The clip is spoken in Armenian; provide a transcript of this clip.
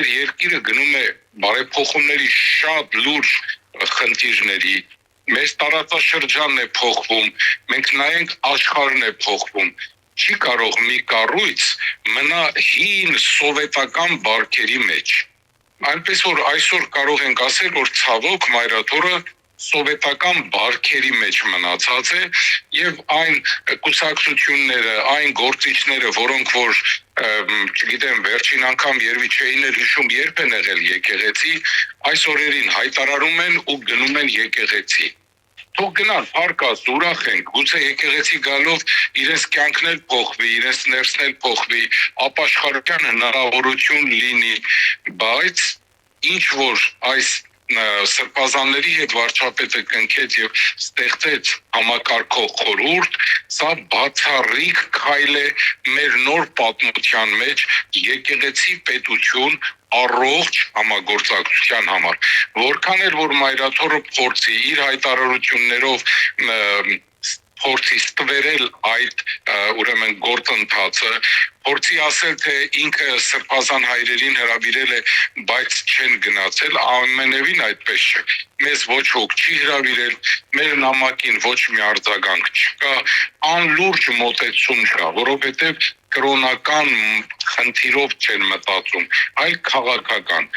մեր երկիրը գնում է բարեփոխումների շատ լուրջ խնդիրների, մեր տարածաշրջանն է փոխվում, մենք նայենք աշխարհն է փոխվում, չի կարող մի կառույց մնա հին սովետական բարքերի մեջ։ Այնպես որ այսօր կարող ենք ասել, որ ցավոք մայրաթորը սովետական բարքերի մեջ մնացած է եւ այն կուսակցությունները, այն գործիչները, որոնք որ չգիտեմ, վերջին անգամ երևի չէին էլ հիշում երբ են եղել եկեղեցի, այս օրերին հայտարարում են ու գնում են եկեղեցի։ Թող գնան, փառք ուրախ ենք, գուցե եկեղեցի գալով իրենց կյանքն էլ փոխվի, իրենց ներսն էլ փոխվի, ապաշխարության հնարավորություն լինի, բայց ինչ որ այս սրբազանների հետ վարչապետը կնքեց եւ ստեղծեց համակարգող խորհուրդ, սա բացառիկ քայլ է մեր նոր պատմության մեջ եկեղեցի պետություն առողջ համագործակցության համար, որքան էլ որ մայրաթորը փորձի իր հայտարարություններով փորձի ստվերել այդ ուրեմն գործընթացը, փորձի ասել, թե ինքը սրբազան հայրերին հրավիրել է, բայց չեն գնացել, ամենևին այդպես չէ։ Մեզ ոչ ոք չի հրավիրել, մեր նամակին ոչ մի արձագանք չկա, անլուրջ մոտեցում կա, որովհետև կրոնական խնդիրով չեն մտածում, այլ քաղաքական։